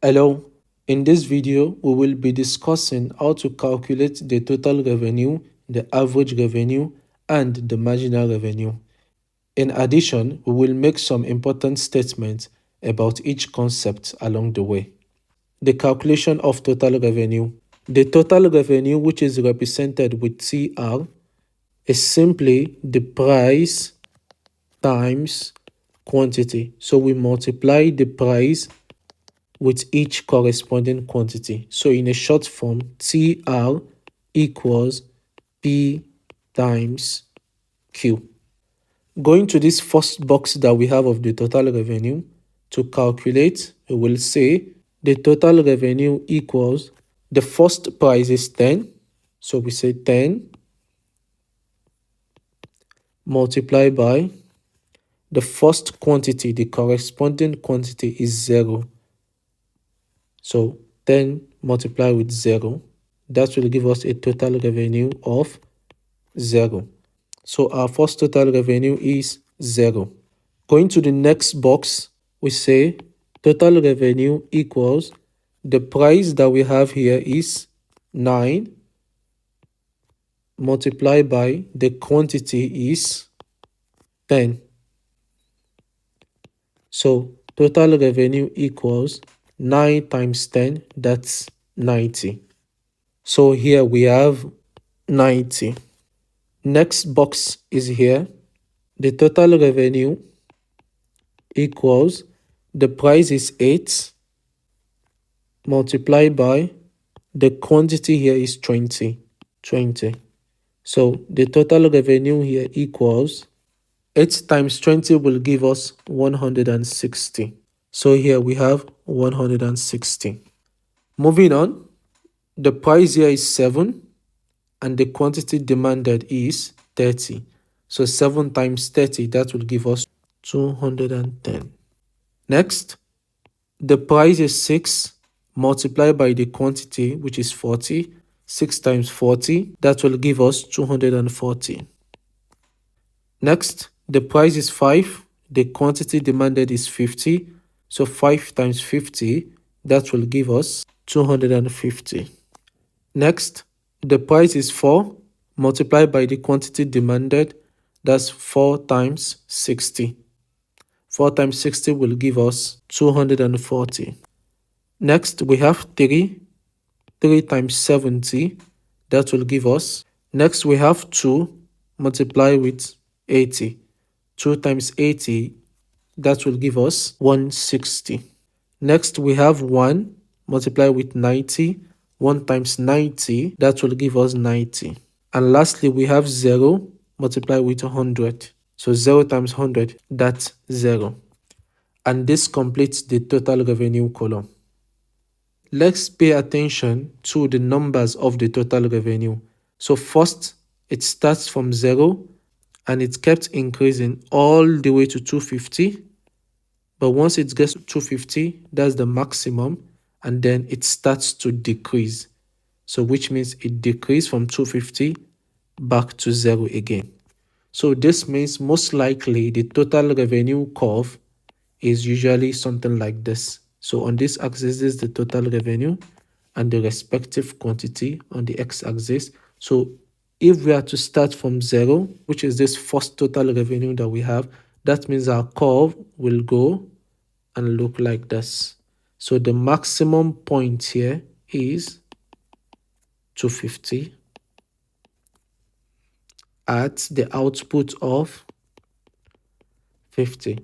Hello, in this video, we will be discussing how to calculate the total revenue, the average revenue, and the marginal revenue. In addition, we will make some important statements about each concept along the way. The calculation of total revenue. The total revenue, which is represented with TR, is simply the price times quantity. So we multiply the price with each corresponding quantity. So in a short form, TR equals P times Q. Going to this first box that we have of the total revenue, to calculate, we will say the total revenue equals, the first price is 10. So we say 10 multiplied by the first quantity, the corresponding quantity is 0. So 10 multiplied with 0, that will give us a total revenue of 0. So our first total revenue is 0. Going to the next box, we say total revenue equals, the price that we have here is 9 multiplied by the quantity is 10. So total revenue equals 9 times 10, that's 90. So here we have 90. Next box is here. The total revenue equals, the price is 8 multiplied by the quantity here is 20. So the total revenue here equals 8 times 20 will give us 160. So here we have 160. Moving on, the price here is 7 and the quantity demanded is 30. So 7 times 30, that will give us 210. Next, the price is 6 multiplied by the quantity, which is 40. 6 times 40, that will give us 240. Next, the price is 5. The quantity demanded is 50. So 5 times 50, that will give us 250. Next, the price is 4 multiplied by the quantity demanded, that's 4 times 60. 4 times 60 will give us 240. Next, we have 3. 3 times 70, that will give us. Next, we have 2 multiplied with 80. 2 times 80, that will give us 160. Next, we have 1 multiplied with 90. 1 times 90, that will give us 90. And lastly, we have 0 multiplied with 100. So 0 times 100, that's 0. And this completes the total revenue column. Let's pay attention to the numbers of the total revenue. So first, it starts from 0 and it kept increasing all the way to 250. But once it gets to 250, that's the maximum, and then it starts to decrease. So which means it decreased from 250 back to 0 again. So this means most likely the total revenue curve is usually something like this. So on this axis is the total revenue and the respective quantity on the x-axis. So if we are to start from 0, which is this first total revenue that we have, that means our curve will go and look like this. So the maximum point here is 250 at the output of 50.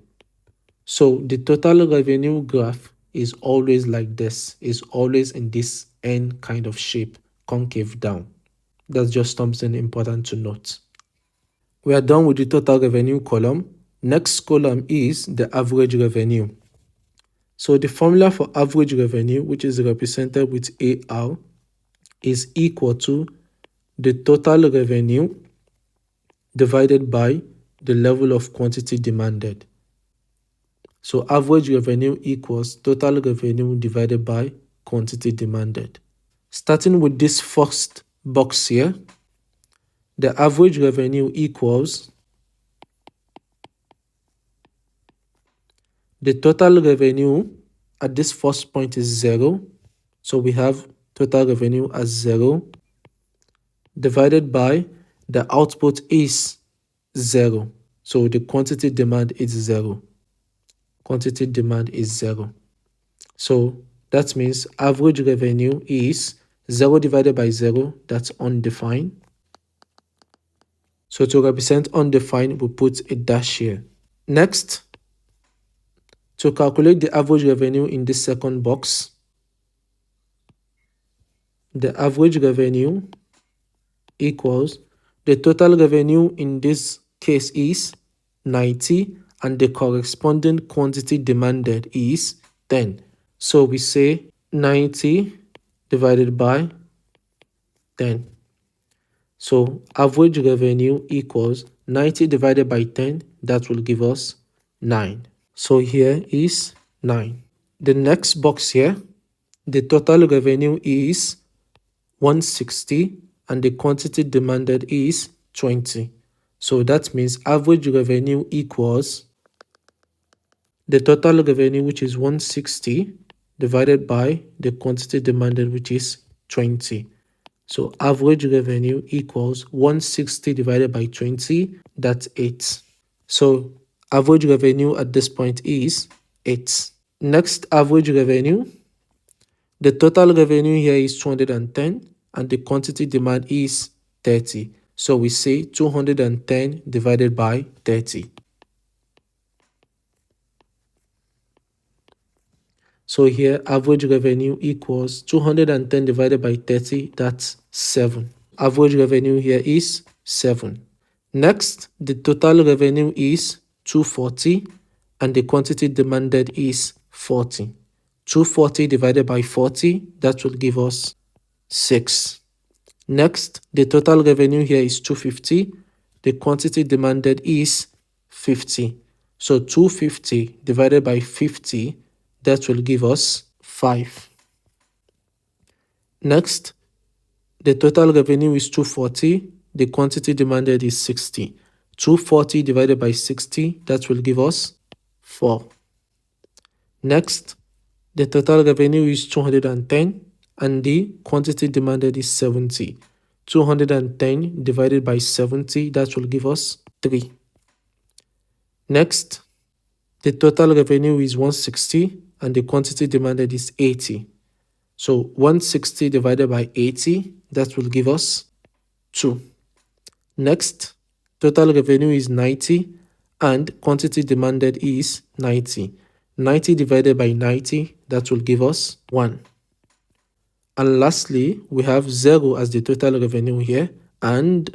So the total revenue graph is always like this, is always in this N kind of shape, concave down. That's just something important to note. We are done with the total revenue column. Next column is the average revenue. So the formula for average revenue, which is represented with AR, is equal to the total revenue divided by the level of quantity demanded. So average revenue equals total revenue divided by quantity demanded. Starting with this first box here, the average revenue equals the total revenue at this first point is 0. So we have total revenue as 0 divided by the output is 0. So the quantity demand is 0. Quantity demand is 0. So that means average revenue is 0 divided by 0, that's undefined. So to represent undefined, we put a dash here. Next, to calculate the average revenue in this second box, the average revenue equals the total revenue in this case is 90 and the corresponding quantity demanded is 10. So we say 90 divided by 10. So average revenue equals 90 divided by 10, that will give us 9. So here is 9. The next box here, the total revenue is 160 and the quantity demanded is 20. So that means average revenue equals the total revenue, which is 160, divided by the quantity demanded, which is 20. So average revenue equals 160 divided by 20, that's 8. So average revenue at this point is 8. Next, average revenue. The total revenue here is 210 and the quantity demand is 30. So we say 210 divided by 30. So here average revenue equals 210 divided by 30, that's 7. Average revenue here is 7. Next, the total revenue is 240 and the quantity demanded is 40. 240 divided by 40, that will give us 6. Next, the total revenue here is 250. The quantity demanded is 50. So 250 divided by 50, that will give us 5. Next, the total revenue is 240. The quantity demanded is 60. 240 divided by 60, that will give us 4. Next, the total revenue is 210 and the quantity demanded is 70. 210 divided by 70, that will give us 3. Next, the total revenue is 160 and the quantity demanded is 80. So 160 divided by 80, that will give us 2. Next, total revenue is 90 and quantity demanded is 90. 90 divided by 90, that will give us 1. And lastly, we have 0 as the total revenue here and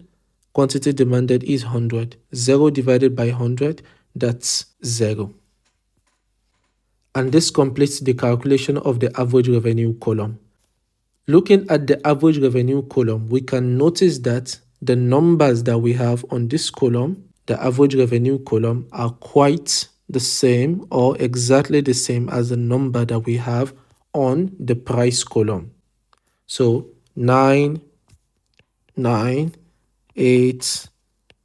quantity demanded is 100. 0 divided by 100, that's 0. And this completes the calculation of the average revenue column. Looking at the average revenue column, we can notice that the numbers that we have on this column, the average revenue column, are quite the same or exactly the same as the number that we have on the price column. So 9, 9, 8,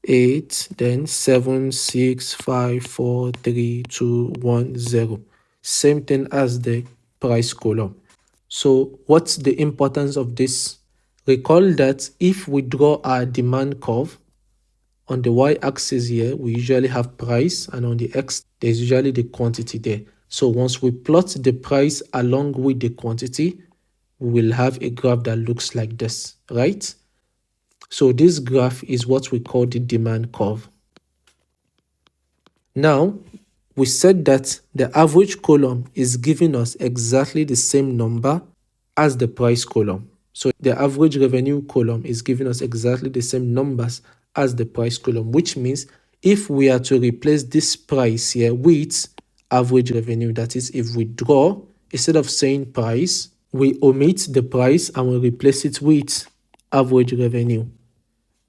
8, then 7, 6, 5, 4, 3, 2, 1, 0. Same thing as the price column. So what's the importance of this? Recall that if we draw our demand curve, on the y-axis here, we usually have price, and on the x, there's usually the quantity there. So once we plot the price along with the quantity, we will have a graph that looks like this, right? So this graph is what we call the demand curve. Now, we said that the average column is giving us exactly the same number as the price column. So the average revenue column is giving us exactly the same numbers as the price column, which means if we are to replace this price here with average revenue, that is, if we draw, instead of saying price, we omit the price and we replace it with average revenue,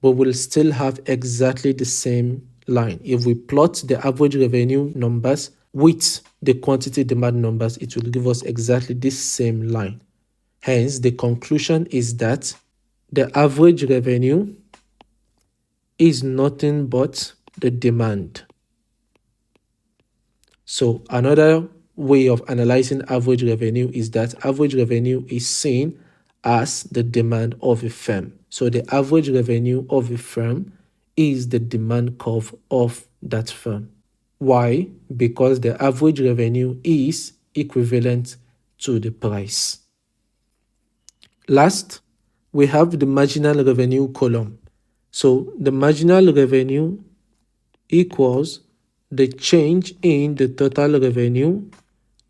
but we'll still have exactly the same line. If we plot the average revenue numbers with the quantity demand numbers, it will give us exactly this same line. Hence, the conclusion is that the average revenue is nothing but the demand. So another way of analyzing average revenue is that average revenue is seen as the demand of a firm. So the average revenue of a firm is the demand curve of that firm. Why? Because the average revenue is equivalent to the price. Last, we have the marginal revenue column. So the marginal revenue equals the change in the total revenue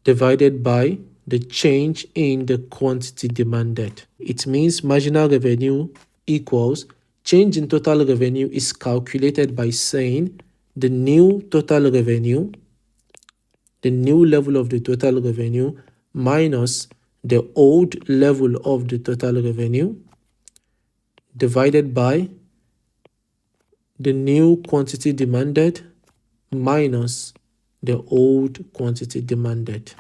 divided by the change in the quantity demanded. It means marginal revenue equals change in total revenue is calculated by saying the new total revenue, the new level of the total revenue minus the old level of the total revenue divided by the new quantity demanded minus the old quantity demanded.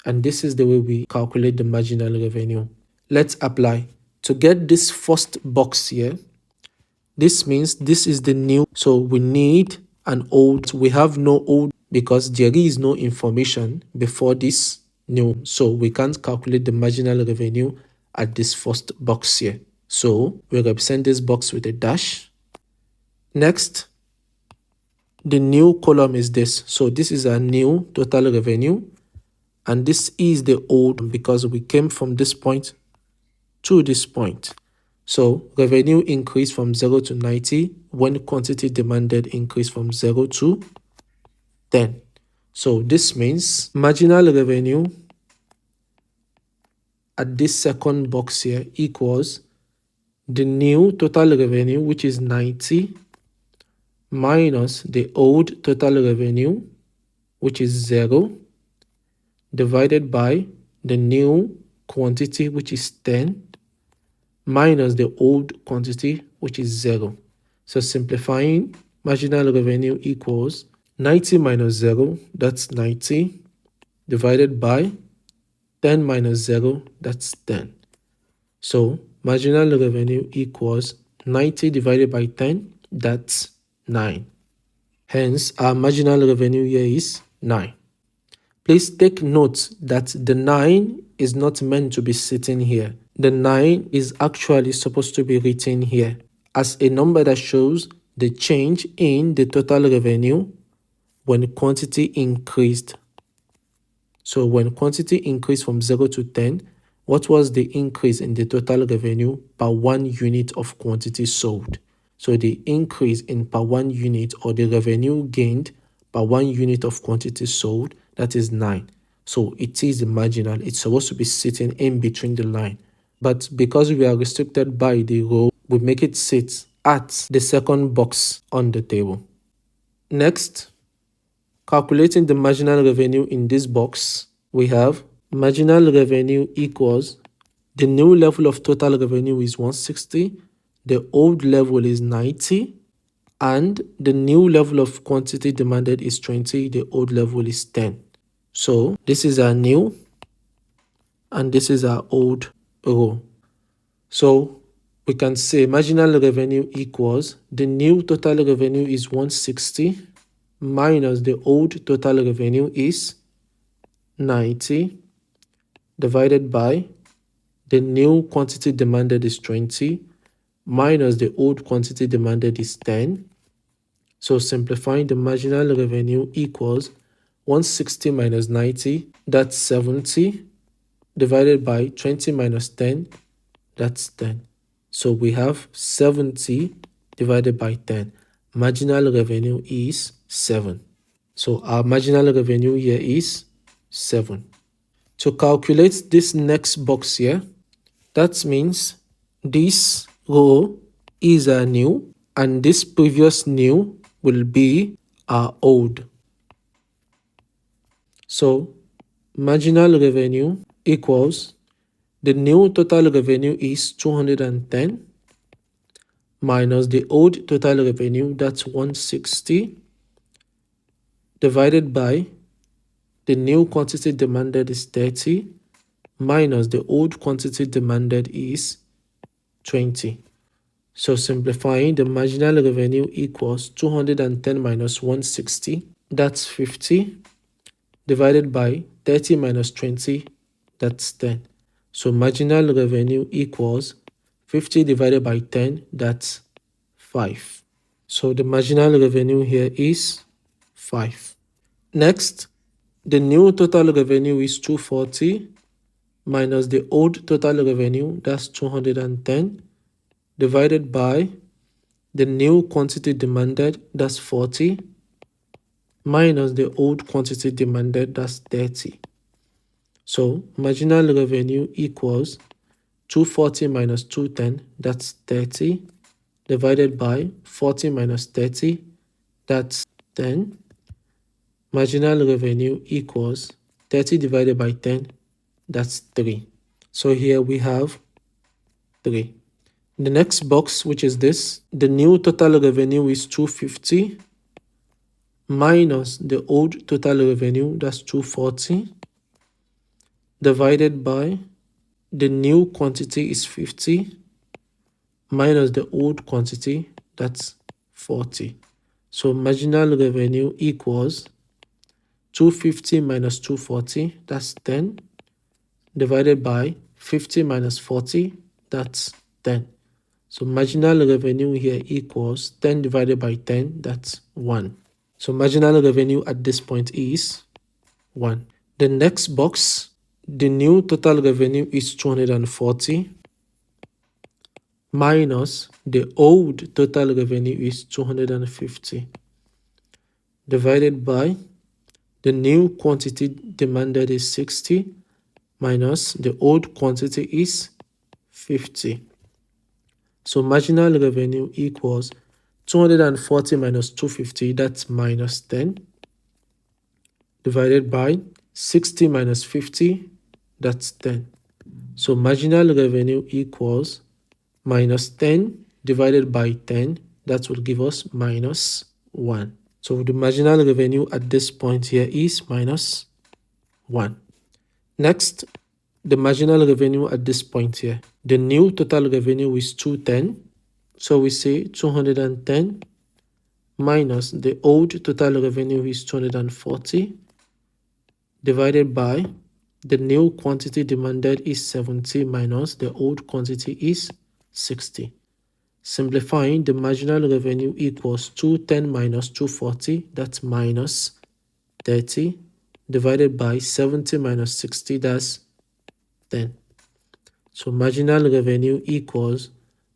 And this is the way we calculate the marginal revenue. Let's apply. To get this first box here, this means this is the new. So we need an old. We have no old because there is no information before this new. So we can't calculate the marginal revenue at this first box here. So we represent this box with a dash. Next, the new column is this. So this is our new total revenue. And this is the old because we came from this point to this point. So revenue increased from 0 to 90 when quantity demanded increased from 0 to 10. So this means marginal revenue at this second box here equals the new total revenue, which is 90, minus the old total revenue, which is 0, divided by the new quantity, which is 10, minus the old quantity, which is 0. So simplifying, marginal revenue equals 90 minus 0, that's 90, divided by 10 minus 0, that's 10. So marginal revenue equals 90 divided by 10, that's 9. Hence, our marginal revenue here is 9. Please take note that the 9 is not meant to be sitting here. The 9 is actually supposed to be written here as a number that shows the change in the total revenue when quantity increased. So when quantity increased from 0 to 10, what was the increase in the total revenue per 1 unit of quantity sold? So the increase in per 1 unit or the revenue gained per 1 unit of quantity sold, that is 9. So it is the marginal. It's supposed to be sitting in between the line. But because we are restricted by the row, we make it sit at the second box on the table. Next, calculating the marginal revenue in this box, we have marginal revenue equals the new level of total revenue is 160, the old level is 90, and the new level of quantity demanded is 20, the old level is 10. So this is our new and this is our old row. So we can say marginal revenue equals the new total revenue is 160 minus the old total revenue is 90 divided by the new quantity demanded is 20 minus the old quantity demanded is 10. So simplifying, the marginal revenue equals 160 minus 90, that's 70, divided by 20 minus 10, that's 10. So we have 70 divided by 10. Marginal revenue is 7. So our marginal revenue here is 7. To calculate this next box here, that means this row is our new and this previous new will be our old. So marginal revenue equals the new total revenue is 210 minus the old total revenue, that's 160, divided by the new quantity demanded is 30 minus the old quantity demanded is 20. So simplifying, the marginal revenue equals 210 minus 160, that's 50, divided by 30 minus 20, that's 10. So marginal revenue equals 50 divided by 10, that's 5. So the marginal revenue here is 5. Next, the new total revenue is 240 minus the old total revenue, that's 210, divided by the new quantity demanded, that's 40, minus the old quantity demanded, that's 30. So marginal revenue equals 240 minus 210, that's 30, divided by 40 minus 30, that's 10. Marginal revenue equals 30 divided by 10, that's 3. So here we have 3. The next box, which is this, the new total revenue is 250 minus the old total revenue, that's 240, divided by the new quantity is 50 minus the old quantity, that's 40. So marginal revenue equals 250 minus 240, that's 10, divided by 50 minus 40, that's 10. So marginal revenue here equals 10 divided by 10, that's 1. So marginal revenue at this point is 1. The next box, the new total revenue is 240 minus the old total revenue is 250, divided by the new quantity demanded is 60 minus the old quantity is 50. So marginal revenue equals 240 minus 250, that's minus 10, divided by 60 minus 50, that's 10. So marginal revenue equals minus 10 divided by 10, that will give us minus 1. So the marginal revenue at this point here is minus 1. Next, the marginal revenue at this point here. The new total revenue is 210. So we say 210 minus the old total revenue is 240, divided by the new quantity demanded is 70 minus the old quantity is 60. Simplifying, the marginal revenue equals 210 minus 240, that's minus 30, divided by 70 minus 60, that's 10. So marginal revenue equals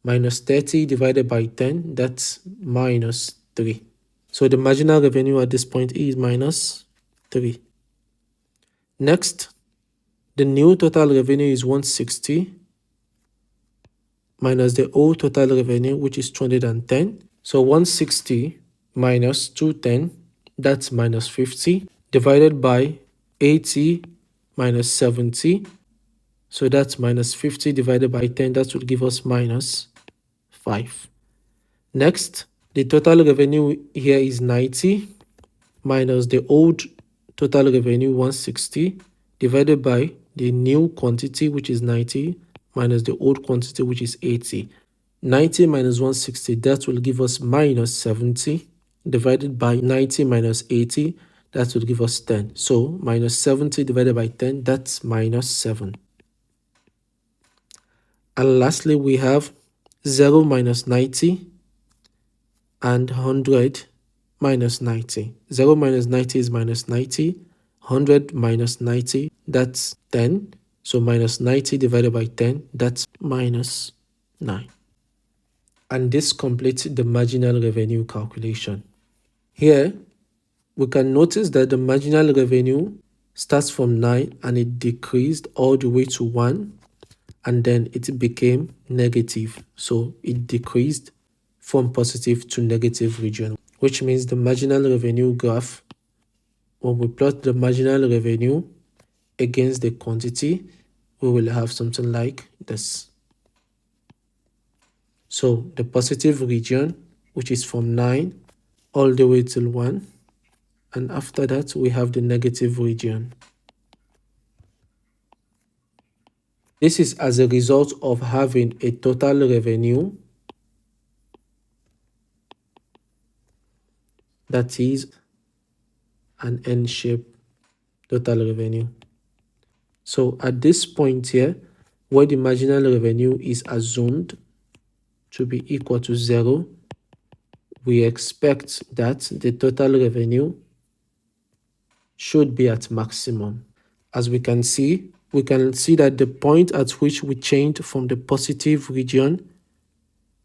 minus 30 divided by 10, that's minus 3. So the marginal revenue at this point is minus 3. Next, the new total revenue is 160 minus the old total revenue, which is 210. So 160 minus 210, that's minus 50, divided by 80 minus 70. So that's minus 50 divided by 10, that will give us minus 5. Next, the total revenue here is 90 minus the old total revenue 160 divided by the new quantity, which is 90, minus the old quantity, which is 80. 90 minus 160, that will give us minus 70, divided by 90 minus 80, that will give us 10. So minus 70 divided by 10, that's minus 7. And lastly, we have 0 minus 90 and 100 minus 90. 0 minus 90 is minus 90. 100 minus 90, that's 10. So minus 90 divided by 10, that's minus 9. And this completes the marginal revenue calculation. Here, we can notice that the marginal revenue starts from 9 and it decreased all the way to 1, and then it became negative. So it decreased from positive to negative region, which means the marginal revenue graph, when we plot the marginal revenue against the quantity, we will have something like this. So the positive region, which is from 9 all the way till 1, and after that we have the negative region. This is as a result of having a total revenue that is an N-shaped total revenue. So at this point here, where the marginal revenue is assumed to be equal to 0, we expect that the total revenue should be at maximum. As we can see that the point at which we changed from the positive region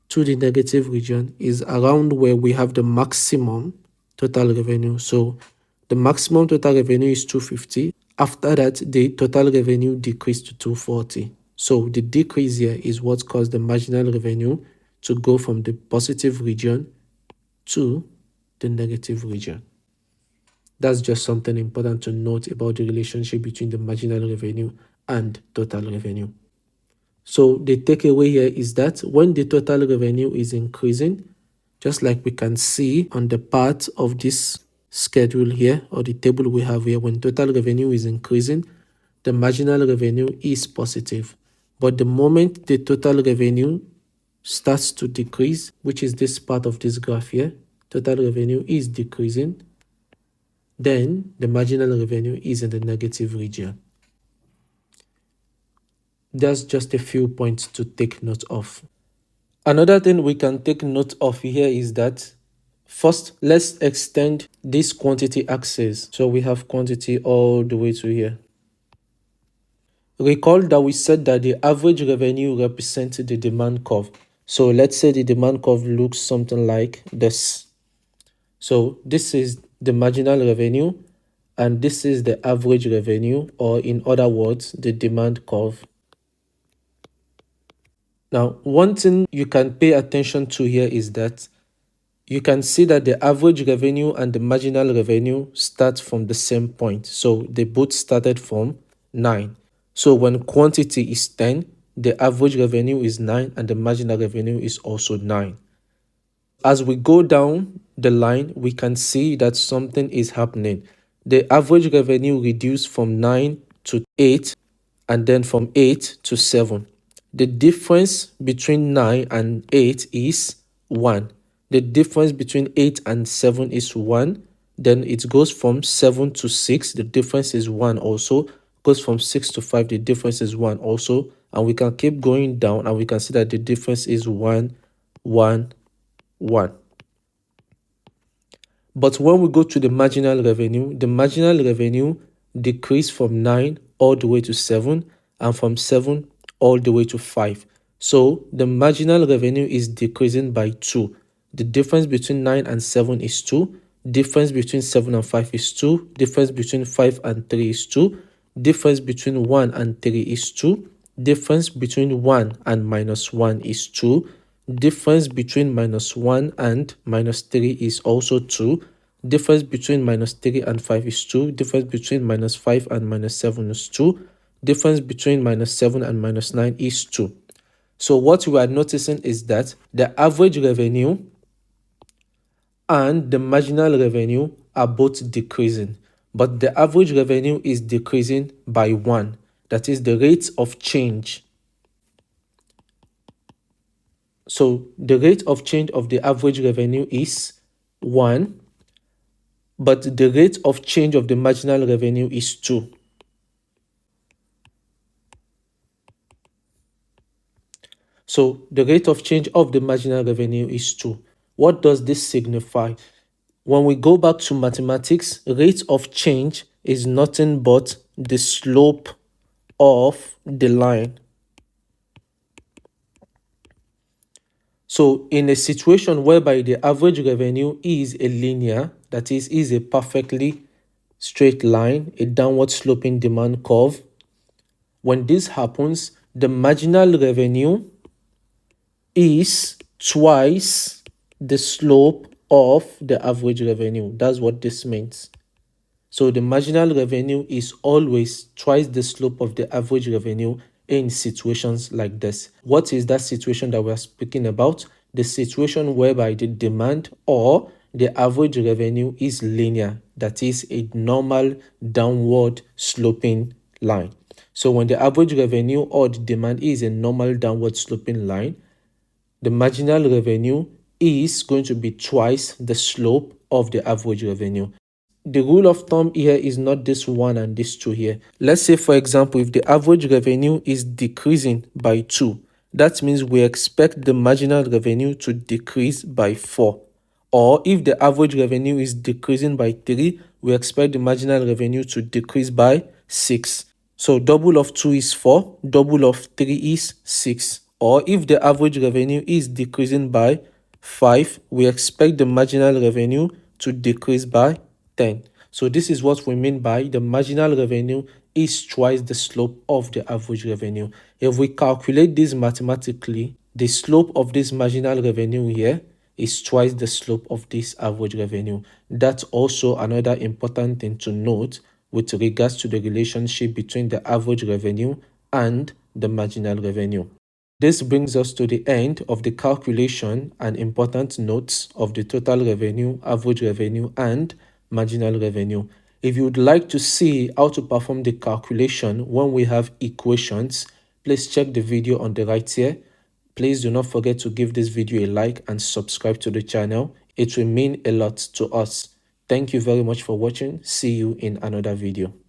to the negative region is around where we have the maximum total revenue. So the maximum total revenue is 250. After that, the total revenue decreased to 240. So the decrease here is what caused the marginal revenue to go from the positive region to the negative region. That's just something important to note about the relationship between the marginal revenue and total revenue. So the takeaway here is that when the total revenue is increasing, just like we can see on the part of this schedule here, or the table we have here, when total revenue is increasing, the marginal revenue is positive. But the moment the total revenue starts to decrease, which is this part of this graph here, total revenue is decreasing, then the marginal revenue is in the negative region. That's just a few points to take note of. Another thing we can take note of here is that first, let's extend this quantity axis. So we have quantity all the way to here. Recall that we said that the average revenue represents the demand curve. So let's say the demand curve looks something like this. So this is the marginal revenue, and this is the average revenue, or in other words, the demand curve. Now, one thing you can pay attention to here is that you can see that the average revenue and the marginal revenue start from the same point. So they both started from 9. So when quantity is 10, the average revenue is 9 and the marginal revenue is also 9. As we go down the line, we can see that something is happening. The average revenue reduced from 9 to 8 and then from 8 to 7. The difference between 9 and 8 is 1. The difference between 8 and 7 is 1. Then it goes from 7 to 6. The difference is 1 also. Goes from 6 to 5. The difference is 1 also. And we can keep going down and we can see that the difference is 1, 1, 1. But when we go to the marginal revenue decreased from 9 all the way to 7 and from 7 all the way to 5. So the marginal revenue is decreasing by 2. The difference between 9 and 7 is 2. Difference between 7 and 5 is 2. Difference between 5 and 3 is 2. Difference between 1 and 3 is 2. Difference between 1 and minus 1 is 2. Difference between minus 1 and minus 3 is also 2. Difference between minus 3 and 5 is 2. Difference between minus 5 and minus 7 is 2. Difference between minus 7 and minus 9 is 2. So what we are noticing is that the average revenue and the marginal revenue are both decreasing. But the average revenue is decreasing by 1. That is the rate of change. So the rate of change of the average revenue is 1, but the rate of change of the marginal revenue is 2. So the rate of change of the marginal revenue is 2. What does this signify? When we go back to mathematics, rate of change is nothing but the slope of the line. So in a situation whereby the average revenue is a linear, that is a perfectly straight line, a downward sloping demand curve, when this happens, the marginal revenue is twice the slope of the average revenue. That's what this means. So the marginal revenue is always twice the slope of the average revenue in situations like this. What is that situation that we're speaking about? The situation whereby the demand or the average revenue is linear, that is a normal downward sloping line. So when the average revenue or the demand is a normal downward sloping line, the marginal revenue is going to be twice the slope of the average revenue. the rule of thumb here is not this 1 and this 2 here. Let's say, for example, if the average revenue is decreasing by 2, that means we expect the marginal revenue to decrease by 4. Or if the average revenue is decreasing by 3, we expect the marginal revenue to decrease by 6. So double of 2 is 4, double of 3 is 6. Or if the average revenue is decreasing by 5, we expect the marginal revenue to decrease by 10. So this is what we mean by the marginal revenue is twice the slope of the average revenue. If we calculate this mathematically, the slope of this marginal revenue here is twice the slope of this average revenue. That's also another important thing to note with regards to the relationship between the average revenue and the marginal revenue. This brings us to the end of the calculation and important notes of the total revenue, average revenue, and marginal revenue. If you would like to see how to perform the calculation when we have equations, please check the video on the right here. Please do not forget to give this video a like and subscribe to the channel. It will mean a lot to us. Thank you very much for watching. See you in another video.